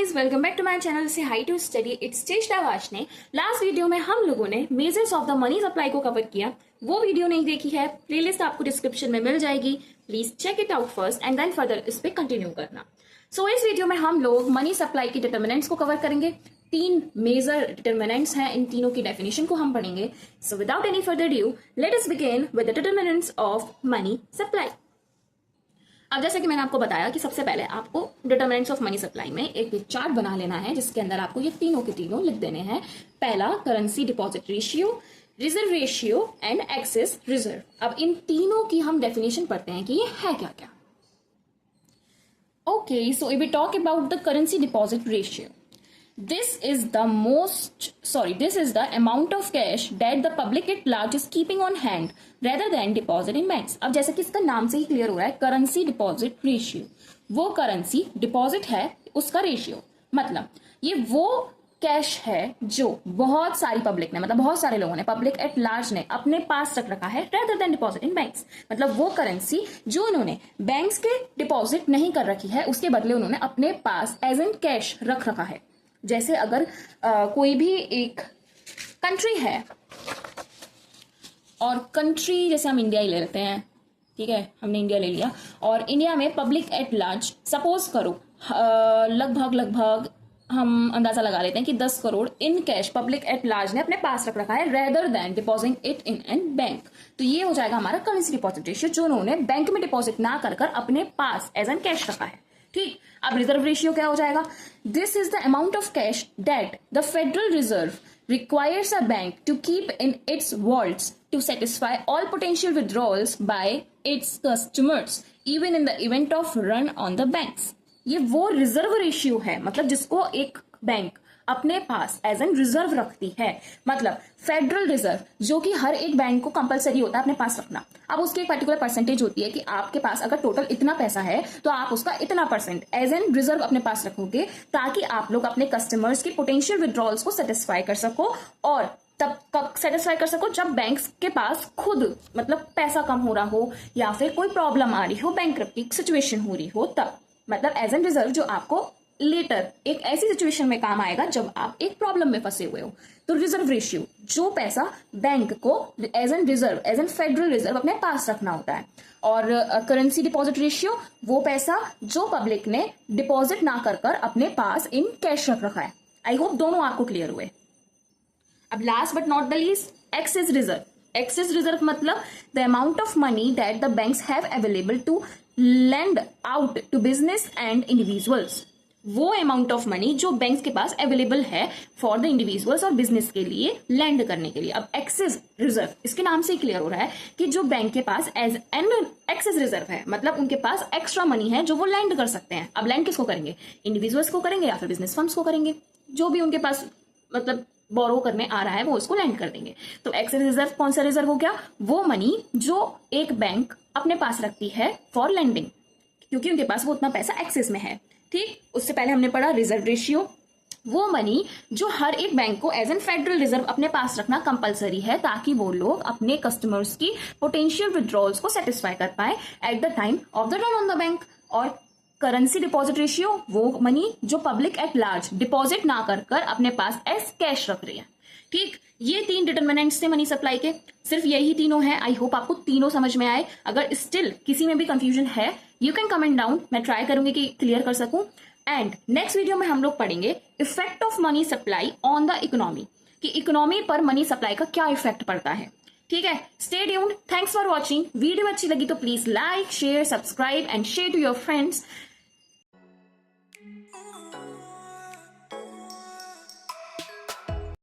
Guys, welcome back to my channel say hi to study it's Cheshta Varshney. Last video में हम लोगों ने measures of the money supply को cover किया। वो वीडियो नहीं देखी है, प्लेलिस्ट आपको डिस्क्रिप्शन में मिल जाएगी, please check it out first and then further इस पे कंटिन्यू करना। सो इस वीडियो में हम लोग मनी सप्लाई की डिटर्मिनेंट्स को कवर करेंगे। 3 मेजर डिटर्मिनेंट्स हैं, इन तीनों की डेफिनेशन को हम पढ़ेंगे। So without any further due let us begin with the determinants of money supply. अब जैसे कि मैंने आपको बताया कि सबसे पहले आपको डिटर्मिनेंट्स ऑफ मनी सप्लाई में एक चार्ट बना लेना है, जिसके अंदर आपको ये तीनों के तीनों लिख देने हैं। पहला currency deposit ratio, reserve ratio and excess reserve. अब इन तीनों की हम डेफिनेशन पढ़ते हैं कि ये है क्या क्या। Okay, so if we talk about the currency deposit ratio, this is the amount of cash that the public at large is keeping on hand rather than deposit in banks। अब जैसे कि इसका नाम से ही क्लियर हो रहा है, currency deposit ratio, वो करेंसी डिपॉजिट है उसका रेशियो, मतलब ये वो कैश है जो बहुत सारी पब्लिक ने, मतलब बहुत सारे लोगों ने, पब्लिक एट लार्ज ने अपने पास रख रखा है rather than deposit in banks. मतलब वो करेंसी जो उन्होंने बैंक्स के डिपॉजिट नहीं कर रखी है, उसके बदले उन्होंने अपने पास एज एन कैश रख रखा है। जैसे अगर कोई भी एक कंट्री है, और कंट्री जैसे हम इंडिया ही ले लेते हैं, ठीक है, हमने इंडिया ले लिया, और इंडिया में पब्लिक एट लार्ज सपोज करो लगभग हम अंदाजा लगा लेते हैं कि 10 crore in cash public at large ने अपने पास रख रखा है rather than depositing it in an bank. तो ये हो जाएगा हमारा करेंसी डिपॉजिट रेशियो, जो उन्होंने बैंक में डिपॉजिट ना कर अपने पास एज एन कैश रखा है। ठीक, अब रिजर्व रेशियो क्या हो जाएगा? This is the amount of cash that the federal reserve requires a bank to keep in its vaults to satisfy all potential withdrawals by its customers even in the event of run on the banks. ये वो reserve ratio है, मतलब जिसको एक bank अपने पास as an reserve रखती है। मतलब फेडरल रिजर्व जो कि हर एक बैंक को कंपलसरी होता है अपने पास रखना। अब उसकी एक पर्टिकुलर परसेंटेज होती है कि आपके पास अगर टोटल इतना पैसा है तो आप उसका इतना परसेंट एज एन रिजर्व अपने पास रखोगे, ताकि आप लोग अपने कस्टमर्स की पोटेंशियल विड्रॉल्स को सेटिस्फाई कर सको। और तब कब सेटिस्फाई कर सको? जब बैंक्स के पास खुद मतलब पैसा कम हो रहा हो, या फिर कोई प्रॉब्लम आ रही हो, बैंकरप्टी की सिचुएशन हो रही हो, तब मतलब एज एन रिजर्व जो आपको लेटर एक ऐसी सिचुएशन में काम आएगा जब आप एक प्रॉब्लम में फंसे हुए हो। तो रिजर्व रेशियो जो पैसा बैंक को as an reserve, as an federal reserve अपने पास रखना होता है। और करेंसी डिपॉजिट रेशियो वो पैसा जो पब्लिक ने डिपॉजिट ना कर अपने पास इन कैश रख रखा है। आई होप दोनों आपको क्लियर हुए। अब last but not the least, excess reserve. Excess reserve मतलब the amount of money that the banks have available to lend out to business and individuals. वो अमाउंट ऑफ मनी जो banks के पास available है for the individuals और business के लिए land करने के लिए। अब एक्सेस रिजर्व इसके नाम से ही क्लियर हो रहा है कि जो बैंक के पास एज एन एक्सेस रिजर्व है, मतलब उनके पास एक्स्ट्रा मनी है जो वो लैंड कर सकते हैं। अब लैंड किसको करेंगे? इंडिविजुअल्स को करेंगे या फिर बिजनेस फर्म्स को करेंगे। जो भी उनके पास मतलब बोरो करने आ रहा है वो उसको लैंड कर देंगे। तो एक्सेस रिजर्व कौन सा रिजर्व हो गया? वो मनी जो एक बैंक अपने पास रखती है फॉर लैंडिंग, क्योंकि उनके पास वो उतना पैसा एक्सेस में है। ठीक, उससे पहले हमने पढ़ा रिजर्व रेशियो, वो मनी जो हर एक बैंक को एज एन फेडरल रिजर्व अपने पास रखना कंपलसरी है, ताकि वो लोग अपने कस्टमर्स की पोटेंशियल विड्रॉल्स को सेटिस्फाई कर पाए at the time of the run on the bank. और करेंसी डिपॉजिट रेशियो वो मनी जो पब्लिक एट लार्ज डिपॉजिट ना कर अपने पास एज कैश रख रही है। ठीक, ये 3 डिटर्मिनेंट्स थे मनी सप्लाई के, सिर्फ यही तीनों हैं। आई होप आपको तीनों समझ में आए। अगर स्टिल किसी में भी कंफ्यूजन है, यू कैन कमेंट डाउन, मैं ट्राई करूंगी कि क्लियर कर सकूं। एंड नेक्स्ट वीडियो में हम लोग पढ़ेंगे effect of money supply on the economy, कि इकोनॉमी पर मनी सप्लाई का क्या इफेक्ट पड़ता है। ठीक है, stay tuned, thanks for watching. Video अच्छी लगी तो please like, share, subscribe and share to your friends.